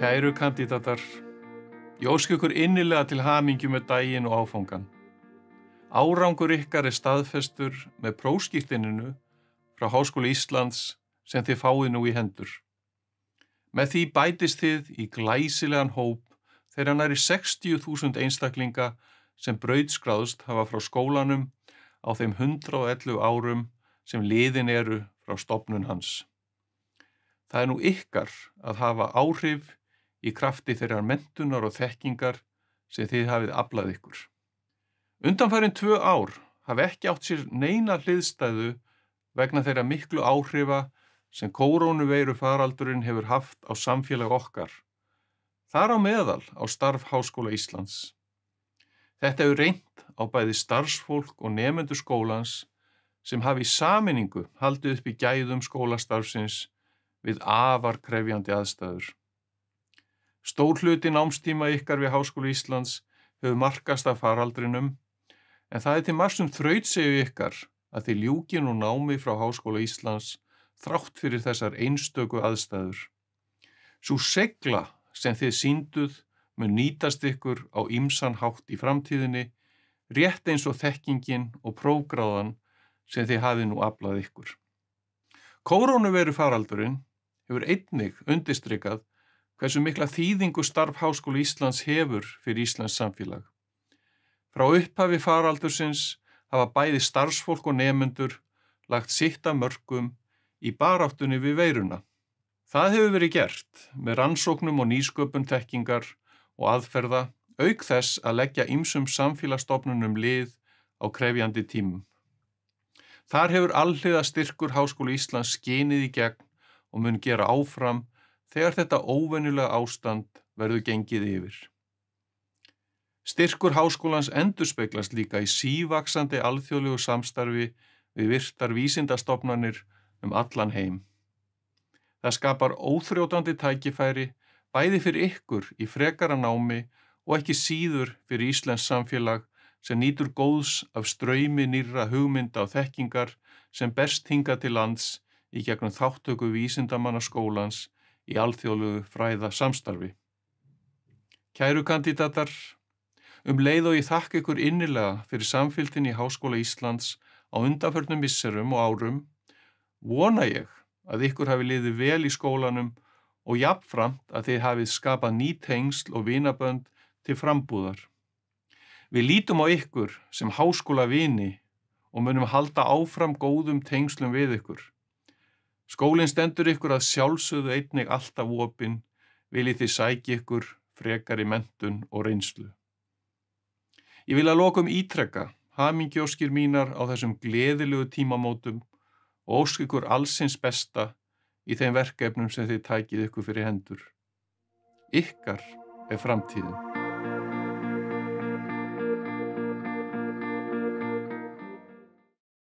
Kæru kandídatar, ég óska ykkur innilega til hamingju með daginn og áfangan. Árangur ykkar staðfestur með prófskírteininu frá Háskóla Íslands sem þið fáið nú í hendur. Með því bætist þið í glæsilegan hóp þeirra nærri 60.000 einstaklinga sem brautskráðst hafa frá skólanum á þeim 111 árum sem liðin eru frá stofnun hans. Það nú ykkar að hafa áhrif í krafti þeirrar menntunar og þekkingar sem þið hafið aflað ykkur. Undanfarin 2 ár hafi ekki átt sér neina hliðstæðu vegna þeirra miklu áhrifa sem kórónuveiru faraldurinn hefur haft á samfélag okkar, þar á meðal á starf Háskóla Íslands. Þetta hefur reynt á bæði starfsfólk og nemendur skólans sem hafi í sameiningu haldið upp í gæðum skólastarfsins við afar krefjandi aðstæður. Stór hluti námstíma ykkar við Háskóla Íslands hefur markast af faraldrinum, en það til marks þrautseigju ykkar að þið ljúkið nú námi frá Háskóla Íslands þrátt fyrir þessar einstöku aðstæður. Sú seigla sem þið sýnduð mun nýtast ykkur á ýmsan hátt í framtíðinni, rétt eins og þekkingin og prófgráðan sem þið hafið nú aflað ykkur. Kórónuveiru faraldurinn hefur einnig undirstrikað hversu mikla þýðingu starf Háskóla Íslands hefur fyrir Íslands samfélag. Frá upphafi faraldursins hafa bæði starfsfólk og nemendur lagt sitt af mörkum í baráttunni við veiruna. Það hefur verið gert með rannsóknum og nýsköpun þekkingar og aðferða, auk þess að leggja ýmsum samfélagsstofnunum lið á krefjandi tímum. Þar hefur alhliða styrkur Háskóla Íslands skinið í gegn og mun gera áfram þegar þetta óvenjulega ástand verður gengið yfir. Styrkur háskólans endurspeglast líka í sívaxandi alþjóðlegu samstarfi við virtar vísindastofnanir allan heim. Það skapar óþrjótandi tækifæri bæði fyrir ykkur í frekara námi og ekki síður fyrir íslenskt samfélag sem nýtur góðs af straumi nýrra hugmynda og þekkingar sem berst hingað til lands í gegnum þátttöku vísindamanna skólans í alþjóðlegu fræða samstarfi. Kæru kandídatar, leið og ég þakka ykkur innilega fyrir samfylgdina í Háskóla Íslands á undanförnum misserum og árum, vona ég að ykkur hafi liðið vel í skólanum og jafnframt að þið hafið skapað ný tengsl og vinabönd til frambúðar. Við lítum á ykkur sem háskólavini og munum halda áfram góðum tengslum við ykkur. Skólinn stendur ykkur að sjálfsögðu einnig alltaf opinn, viljið þið sækja ykkur frekari menntun og reynslu. Ég vil að lokum ítrekka hamingjóskir mínar á þessum gleðilegu tímamótum og óska ykkur allsins besta í þeim verkefnum sem þið tækið ykkur fyrir hendur. Ykkar framtíðin.